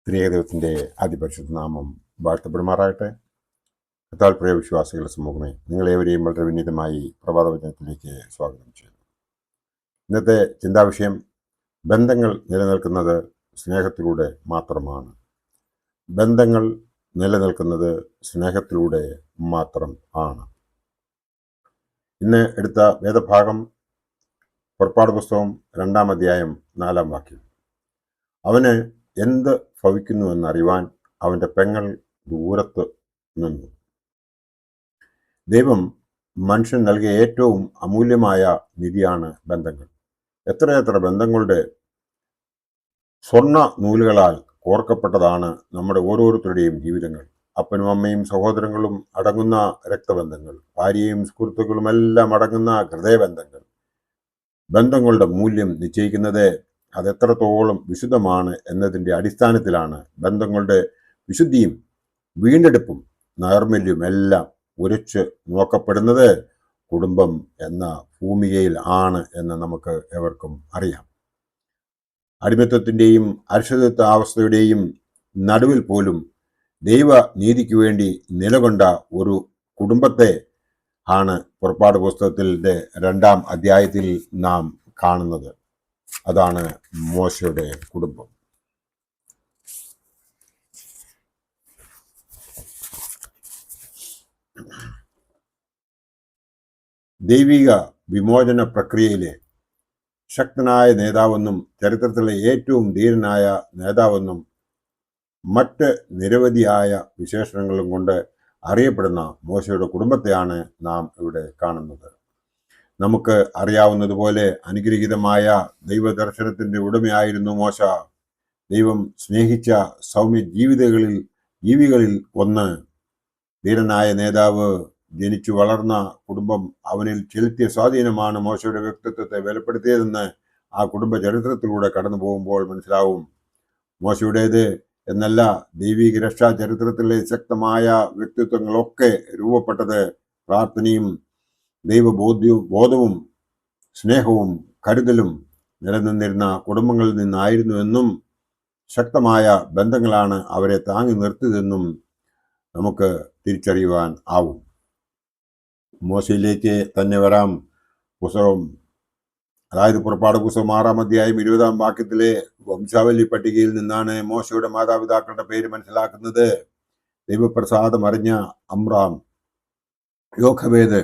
ത്രിയേകദൈവത്തിൻ്റെ അതിപരിശുദ്ധ നാമം വാഴ്ത്തപ്പെടുമാറാകട്ടെ. കർത്താവിൽ വിശ്വാസികളുടെ സമൂഹമേ, നിങ്ങളേവരെയും വളരെ വിനീതമായി പ്രഭാതവചനത്തിലേക്ക് സ്വാഗതം ചെയ്യുന്നു. ഇന്നത്തെ ചിന്താവിഷയം: ബന്ധങ്ങൾ നിലനിൽക്കുന്നത് സ്നേഹത്തിലൂടെ മാത്രമാണ്. ബന്ധങ്ങൾ നിലനിൽക്കുന്നത് സ്നേഹത്തിലൂടെ മാത്രം ആണ്. ഇന്ന് എടുത്ത വേദഭാഗം പുറപ്പാട് പുസ്തകം 2-ാം അധ്യായം 4-ാം വാക്യം. അവന് എന്ത് ഭവിക്കുന്നുവെന്നറിയുവാൻ അവൻ്റെ പെങ്ങൾ ദൂരത്ത് നിന്നു. ദൈവം മനുഷ്യൻ നൽകിയ ഏറ്റവും അമൂല്യമായ നിധിയാണ് ബന്ധങ്ങൾ. എത്രയെത്ര ബന്ധങ്ങളുടെ സ്വർണ്ണ നൂലുകളാൽ കോർക്കപ്പെട്ടതാണ് നമ്മുടെ ഓരോരുത്തരുടെയും ജീവിതങ്ങൾ. അപ്പനും അമ്മയും സഹോദരങ്ങളും അടങ്ങുന്ന രക്തബന്ധങ്ങൾ, ഭാര്യയും സുഹൃത്തുക്കളും എല്ലാം അടങ്ങുന്ന ഹൃദയബന്ധങ്ങൾ. ബന്ധങ്ങളുടെ മൂല്യം നിശ്ചയിക്കുന്നത് അതെത്രത്തോളം വിശുദ്ധമാണ് എന്നതിൻ്റെ അടിസ്ഥാനത്തിലാണ്. ബന്ധങ്ങളുടെ വിശുദ്ധിയും വീണ്ടെടുപ്പും നൈർമല്യവും എല്ലാം ഉരച്ച് നോക്കപ്പെടുന്നത് കുടുംബം എന്ന ഭൂമികയിൽ ആണ് എന്ന് നമുക്ക് എവർക്കും അറിയാം. അടിമത്തത്തിൻ്റെയും അരക്ഷിതത്വ അവസ്ഥയുടെയും നടുവിൽ പോലും ദൈവനീതിക്ക് വേണ്ടി നിലകൊണ്ട ഒരു കുടുംബത്തെ ആണ് പുറപ്പാട് പുസ്തകത്തിൻ്റെ 2-ാം അധ്യായത്തിൽ നാം കാണുന്നത്. അതാണ് മോശയുടെ കുടുംബം. ദൈവിക വിമോചന പ്രക്രിയയിലെ ശക്തനായ നേതാവെന്നും ചരിത്രത്തിലെ ഏറ്റവും ധീരനായ നേതാവെന്നും മറ്റ് നിരവധിയായ വിശേഷണങ്ങളും കൊണ്ട് അറിയപ്പെടുന്ന മോശയുടെ കുടുംബത്തെയാണ് നാം ഇവിടെ കാണുന്നത്. നമുക്ക് അറിയാവുന്നതുപോലെ അനുഗ്രഹീതമായ ദൈവദർശനത്തിൻ്റെ ഉടമയായിരുന്നു മോശ. ദൈവം സ്നേഹിച്ച സൗമ്യ ജീവികളിൽ ഒന്ന്. ധീരനായ നേതാവ് ജനിച്ചു വളർന്ന കുടുംബം അവനിൽ ചെലുത്തിയ സ്വാധീനമാണ് മോശയുടെ വ്യക്തിത്വത്തെ ബലപ്പെടുത്തിയതെന്ന് ആ കുടുംബ ചരിത്രത്തിലൂടെ കടന്നു പോകുമ്പോൾ മനസ്സിലാവും. മോശയുടേത് എന്നല്ല, ദൈവിക രക്ഷാ ചരിത്രത്തിലെ ശക്തമായ വ്യക്തിത്വങ്ങളൊക്കെ രൂപപ്പെട്ടത് പ്രാർത്ഥനയും ദൈവബോധവും സ്നേഹവും കരുതലും നിലനിന്നിരുന്ന കുടുംബങ്ങളിൽ നിന്നായിരുന്നുവെന്നും ശക്തമായ ബന്ധങ്ങളാണ് അവരെ താങ്ങി നിർത്തിയതെന്നും നമുക്ക് തിരിച്ചറിയുവാൻ ആവും. മോശയിലേക്ക് തന്നെ വരാം. പുസ്തകം അതായത് പുറപ്പാട് പുസ്തകം 6-ാം അധ്യായം 20-ാം വാക്യത്തിലെ വംശാവലി പട്ടികയിൽ നിന്നാണ് മോശയുടെ മാതാപിതാക്കളുടെ പേര് മനസ്സിലാക്കുന്നത്. ദൈവപ്രസാദം അറിഞ്ഞ അമ്രാം, യോഖബേദ്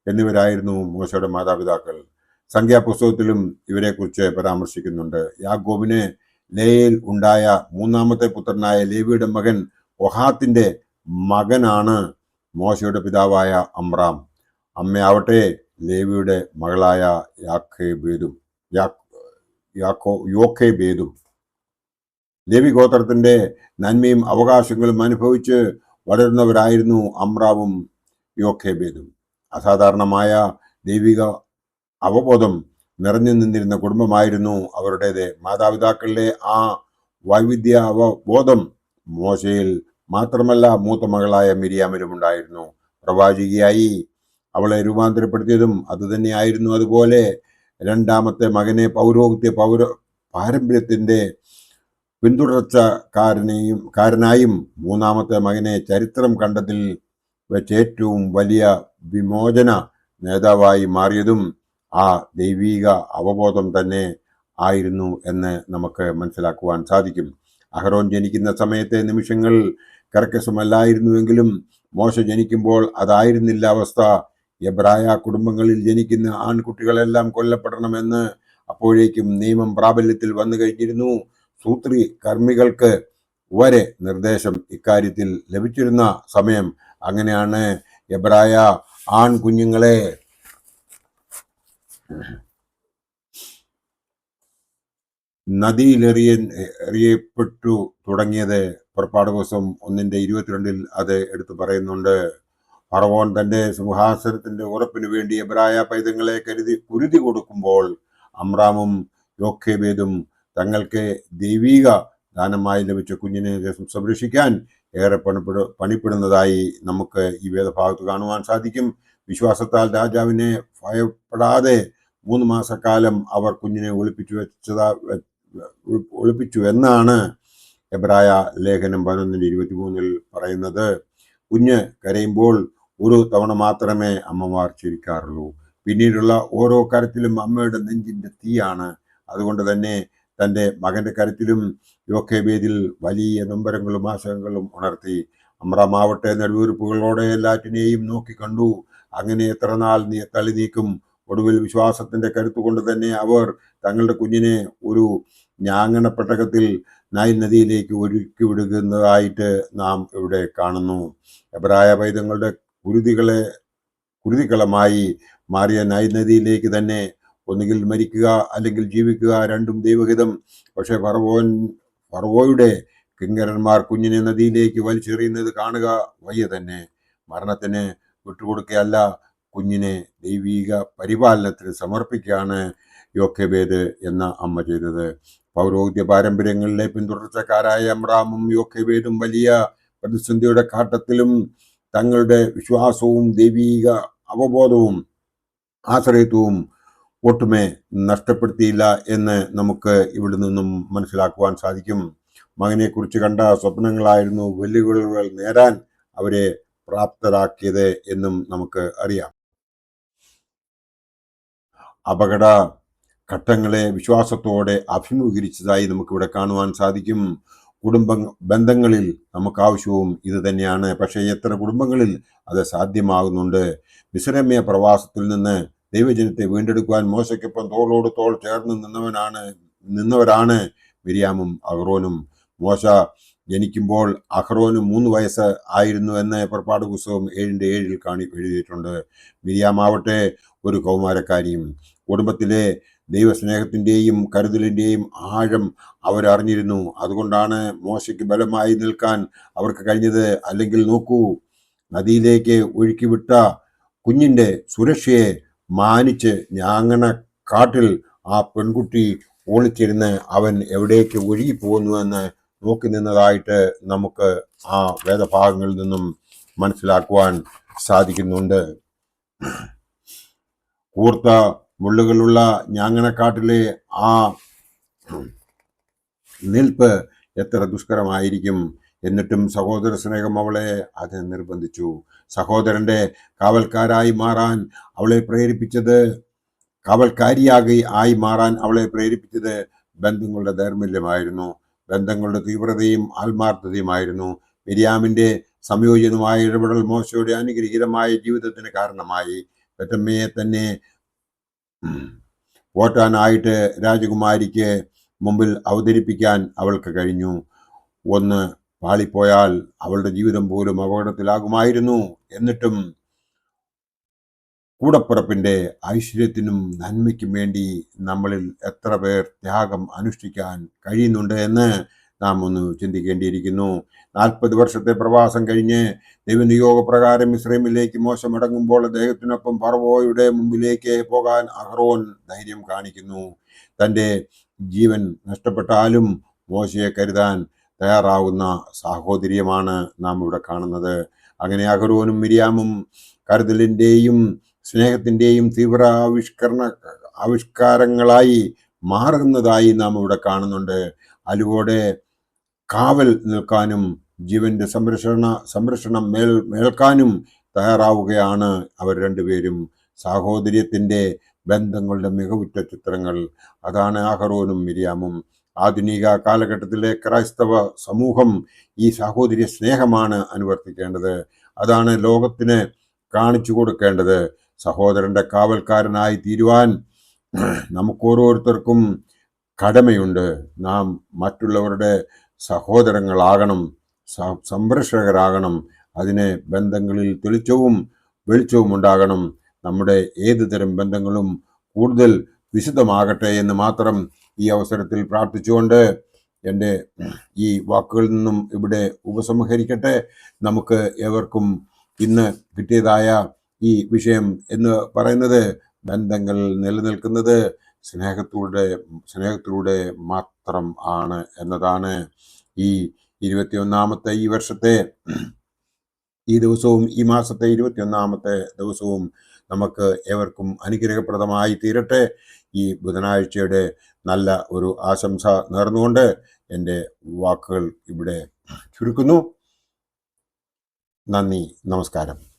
എന്നിവരായിരുന്നു മോശയുടെ മാതാപിതാക്കൾ. സംഖ്യാപുസ്തകത്തിലും ഇവരെക്കുറിച്ച് പരാമർശിക്കുന്നുണ്ട്. യാക്കോബിന് ലേയിൽ ഉണ്ടായ 3-ാമത്തെ പുത്രനായ ലേവിയുടെ മകൻ ഒഹാത്തിന്റെ മകനാണ് മോശയുടെ പിതാവായ അമ്രാം. അമ്മയാവട്ടെ ലേവിയുടെ മകളായ യോഖേബേദും. ലേവി ഗോത്രത്തിന്റെ നന്മയും അവകാശങ്ങളും അനുഭവിച്ച് വളരുന്നവരായിരുന്നു അമ്രാവും യോഖേബേദും. അസാധാരണമായ ദൈവിക അവബോധം നിറഞ്ഞു നിന്നിരുന്ന കുടുംബമായിരുന്നു അവരുടേത്. മാതാപിതാക്കളിലെ ആ വൈവിധ്യ അവബോധം മോശയിൽ മാത്രമല്ല മൂത്ത മകളായ മിരിയാമിലും ഉണ്ടായിരുന്നു. പ്രവാചകിയായി അവളെ രൂപാന്തരപ്പെടുത്തിയതും അതുതന്നെയായിരുന്നു. അതുപോലെ 2-ാമത്തെ മകനെ പൗരോഹിത്യ പാരമ്പര്യത്തിന്റെ പിന്തുടർച്ചക്കാരനായും 3-ാമത്തെ മകനെ ചരിത്രം കണ്ടതിൽ വെച്ച് ഏറ്റവും വലിയ വിമോചന നേതാവായി മാറിയതും ആ ദൈവിക അവബോധം തന്നെ ആയിരുന്നു എന്ന് നമുക്ക് മനസ്സിലാക്കുവാൻ സാധിക്കും. അഹരോൻ ജനിക്കുന്ന സമയത്തെ നിമിഷങ്ങൾ കർക്കശമല്ലായിരുന്നുവെങ്കിലും മോശ ജനിക്കുമ്പോൾ അതായിരുന്നില്ല അവസ്ഥ. എബ്രായ കുടുംബങ്ങളിൽ ജനിക്കുന്ന ആൺകുട്ടികളെല്ലാം കൊല്ലപ്പെടണമെന്ന് അപ്പോഴേക്കും നിയമം പ്രാബല്യത്തിൽ വന്നു കഴിഞ്ഞിരുന്നു. സൂത്രി കർമ്മികൾക്ക് വരെ നിർദ്ദേശം ഇക്കാര്യത്തിൽ ലഭിച്ചിരുന്ന സമയം. അങ്ങനെയാണ് എബ്രായ ആൺകുഞ്ഞുങ്ങളെ നദിയിലെറിയപ്പെട്ടു തുടങ്ങിയത്. പുറപ്പാട് പുസ്തകം 1-22 അത് എടുത്തു പറയുന്നുണ്ട്. ഫറവോൻ തന്റെ സിംഹാസനത്തിന്റെ ഉറപ്പിനു വേണ്ടി എബ്രായ പൈതങ്ങളെ കുരുതി കൊടുക്കുമ്പോൾ അമ്രാമും യോഖേബേദും തങ്ങൾക്ക് ദൈവിക ദാനമായി ലഭിച്ച കുഞ്ഞിനെ സംരക്ഷിക്കാൻ ഏറെ പണിപ്പെടുന്നതായി നമുക്ക് ഈ വേദഭാഗത്ത് കാണുവാൻ സാധിക്കും. വിശ്വാസത്താൽ രാജാവിനെ ഭയപ്പെടാതെ 3 മാസക്കാലം അവർ കുഞ്ഞിനെ ഒളിപ്പിച്ചു എന്നാണ് എബ്രായ ലേഖനം 11:23 പറയുന്നത്. കുഞ്ഞ് കരയുമ്പോൾ ഒരു തവണ മാത്രമേ അമ്മമാർ ചിരിക്കാറുള്ളൂ. പിന്നീടുള്ള ഓരോ കരത്തിലും അമ്മയുടെ നെഞ്ചിന്റെ തീയാണ്. അതുകൊണ്ട് തന്നെ തൻ്റെ മകന്റെ കരത്തിലും യോഖേബേദിൽ വലിയ നൊമ്പരങ്ങളും ആശങ്കകളും ഉണർത്തി. അമ്രാമാവട്ടെ നെടുവീർപ്പുകളോടെ എല്ലാറ്റിനെയും നോക്കി കണ്ടു. അങ്ങനെ എത്ര നാൾ തള്ളി നീക്കും? ഒടുവിൽ വിശ്വാസത്തിന്റെ കരുത്തുകൊണ്ട് തന്നെ അവർ തങ്ങളുടെ കുഞ്ഞിനെ ഒരു ഞാങ്ങണ പെട്ടകത്തിൽ നൈൽ നദിയിലേക്ക് ഒഴുക്കി വിടുന്നതായിട്ട് നാം ഇവിടെ കാണുന്നു. എബ്രായ പൈതങ്ങളുടെ കുരുതികളമായി മാറിയ നൈൽ നദിയിലേക്ക് തന്നെ ഒന്നുകിൽ മരിക്കുക അല്ലെങ്കിൽ ജീവിക്കുക, രണ്ടും ദൈവഹിതം. പക്ഷെ ഫറവോയുടെ കിങ്കരന്മാർ കുഞ്ഞിനെ നദിയിലേക്ക് വലിച്ചെറിയുന്നത് കാണുക വയ്യ തന്നെ. മരണത്തിന് വിട്ടുകൊടുക്കുകയല്ല, കുഞ്ഞിനെ ദൈവീക പരിപാലനത്തിന് സമർപ്പിക്കുകയാണ് യോഖേബേദ് എന്ന അമ്മ ചെയ്തത്. പൗരോഹിത്യ പാരമ്പര്യങ്ങളിലെ പിന്തുടർച്ചക്കാരായ അമ്രാമും യോഖേബേദും വലിയ പ്രതിസന്ധിയുടെ ഘട്ടത്തിലും തങ്ങളുടെ വിശ്വാസവും ദൈവീക അവബോധവും ആശ്രയത്വവും ഒട്ടുമേ നഷ്ടപ്പെടുത്തിയില്ല എന്ന് നമുക്ക് ഇവിടെ നിന്നും മനസ്സിലാക്കുവാൻ സാധിക്കും. മകനെക്കുറിച്ച് കണ്ട സ്വപ്നങ്ങളായിരുന്നു വെല്ലുവിളികൾ നേടാൻ അവരെ പ്രാപ്തരാക്കിയത് എന്നും നമുക്ക് അറിയാം. അപകട ഘട്ടങ്ങളെ വിശ്വാസത്തോടെ അഭിമുഖീകരിച്ചതായി നമുക്കിവിടെ കാണുവാൻ സാധിക്കും. ബന്ധങ്ങളിൽ നമുക്ക് ആവശ്യവും ഇത് തന്നെയാണ്. പക്ഷേ എത്ര കുടുംബങ്ങളിൽ അത് സാധ്യമാകുന്നുണ്ട്? മിസ്രൈമ്യ പ്രവാസത്തിൽ നിന്ന് ദൈവജനത്തെ വീണ്ടെടുക്കുവാൻ മോശയ്ക്കൊപ്പം തോളോട് തോൾ ചേർന്ന് നിന്നവരാണ് മിര്യാമും അഹ്റോനും. മോശ ജനിക്കുമ്പോൾ അഹ്റോന് 3 വയസ്സ് ആയിരുന്നു എന്ന് പുറപ്പാട് പുസ്തകം 7:7 എഴുതിയിട്ടുണ്ട്. മിര്യാമാവട്ടെ ഒരു കൗമാരക്കാരിയും. കുടുംബത്തിലെ ദൈവസ്നേഹത്തിൻ്റെയും കരുതലിൻ്റെയും ആഴം അവരറിഞ്ഞിരുന്നു. അതുകൊണ്ടാണ് മോശയ്ക്ക് ബലമായി നിൽക്കാൻ അവർക്ക് കഴിഞ്ഞത്. അല്ലെങ്കിൽ നോക്കൂ, നദിയിലേക്ക് ഒഴുക്കിവിട്ട കുഞ്ഞിൻ്റെ സുരക്ഷയെ മാനിച്ച് ഞാങ്ങണ കാട്ടിൽ ആ പെൺകുട്ടി ഒളിച്ചിരുന്ന് അവൻ എവിടേക്ക് ഒഴുകിപ്പോകുന്നുവെന്ന് നോക്കി നിന്നതായിട്ട് നമുക്ക് ആ വേദഭാഗങ്ങളിൽ നിന്നും മനസ്സിലാക്കുവാൻ സാധിക്കുന്നുണ്ട്. കൂർത്ത മുള്ളുകളുള്ള ഞാങ്ങണക്കാട്ടിലെ ആ നിൽപ്പ് എത്ര ദുഷ്കരമായിരിക്കും. എന്നിട്ടും സഹോദര സ്നേഹം അവളെ അത് നിർബന്ധിച്ചു. സഹോദരന്റെ കാവൽക്കാരായി മാറാൻ അവളെ പ്രേരിപ്പിച്ചത് ബന്ധങ്ങളുടെ ദൈർമല്യമായിരുന്നു. ബന്ധങ്ങളുടെ തീവ്രതയും ആത്മാർത്ഥതയുമായിരുന്നു. മിര്യാമിന്റെ സംയോജിതമായ ഇടപെടൽ മോശയുടെ അനുഗ്രഹീതമായ ജീവിതത്തിന് കാരണമായി. പെറ്റമ്മയെ തന്നെ പോറ്റാനായിട്ട് രാജകുമാരിക്ക് മുമ്പിൽ അവതരിപ്പിക്കാൻ അവൾക്ക് കഴിഞ്ഞു. ഒന്ന് പാളിപ്പോയാൽ അവളുടെ ജീവിതം പോലും അപകടത്തിലാകുമായിരുന്നു. എന്നിട്ടും കൂടപ്പിറപ്പിന്റെ ഐശ്വര്യത്തിനും നന്മയ്ക്കും വേണ്ടി നമ്മളിൽ എത്ര പേർ ത്യാഗം അനുഷ്ഠിക്കാൻ കഴിയുന്നുണ്ട് എന്ന് നാം ഒന്ന് ചിന്തിക്കേണ്ടിയിരിക്കുന്നു. 40 വർഷത്തെ പ്രവാസം കഴിഞ്ഞ് ദൈവനിയോഗപ്രകാരം മിസ്രൈമിലേക്ക് മോശ മടങ്ങുമ്പോൾ അദ്ദേഹത്തിനൊപ്പം ഫറവോയുടെ മുമ്പിലേക്ക് പോകാൻ അഹ്റോൻ ധൈര്യം കാണിക്കുന്നു. തൻ്റെ ജീവൻ നഷ്ടപ്പെട്ടാലും മോശയെ കരുതാൻ തയ്യാറാവുന്ന സാഹോദര്യമാണ് നാം ഇവിടെ കാണുന്നത്. അങ്ങനെ അഹ്റോനും മിര്യാമും കരുതലിൻ്റെയും സ്നേഹത്തിൻ്റെയും തീവ്ര ആവിഷ്കാരങ്ങളായി മാറുന്നതായി നാം ഇവിടെ കാണുന്നുണ്ട്. അലുവോടെ കാവൽ നിൽക്കാനും ജീവന്റെ സംരക്ഷണം മേൽക്കാനും തയ്യാറാവുകയാണ് അവർ രണ്ടുപേരും. സാഹോദര്യത്തിന്റെ ബന്ധങ്ങളുടെ മികവുറ്റ ചിത്രങ്ങൾ. അതാണ് അഹ്റോനും മിര്യാമും. ആധുനിക കാലഘട്ടത്തിലെ ക്രൈസ്തവ സമൂഹം ഈ സാഹോദര്യ സ്നേഹമാണ് അനുവർത്തിക്കേണ്ടത്. അതാണ് ലോകത്തിന് കാണിച്ചു കൊടുക്കേണ്ടത്. സഹോദരന്റെ കാവൽക്കാരനായി തീരുവാൻ നമുക്കോരോരുത്തർക്കും കടമയുണ്ട്. നാം മറ്റുള്ളവരുടെ സഹോദരങ്ങളാകണം, സംരക്ഷകരാകണം. അതിന് ബന്ധങ്ങളിൽ തെളിച്ചവും വെളിച്ചവും ഉണ്ടാകണം. നമ്മുടെ ഏതു തരം ബന്ധങ്ങളും കൂടുതൽ വിശുദ്ധമാകട്ടെ എന്ന് മാത്രം ഈ അവസരത്തിൽ പ്രാർത്ഥിച്ചുകൊണ്ട് എൻ്റെ ഈ വാക്കുകളിൽ നിന്നും ഇവിടെ ഉപസംഹരിക്കട്ടെ. നമുക്ക് ഏവർക്കും ഇന്ന് കിട്ടിയതായ ഈ വിഷയം എന്ന് പറയുന്നത് ബന്ധങ്ങൾ നിലനിൽക്കുന്നത് സ്നേഹത്തിലൂടെ മാത്രം ആണ് എന്നതാണ്. ഈ 21-ാമത്തെ ഈ വർഷത്തെ ഈ ദിവസവും ഈ മാസത്തെ 21-ാമത്തെ ദിവസവും നമുക്ക് ഏവർക്കും അനുഗ്രഹപ്രദമായി തീരട്ടെ. ഈ ബുധനാഴ്ചയുടെ നല്ല ഒരു ആശംസ നേർന്നുകൊണ്ട് എൻ്റെ വാക്കുകൾ ഇവിടെ ചുരുക്കുന്നു. നന്ദി, നമസ്കാരം.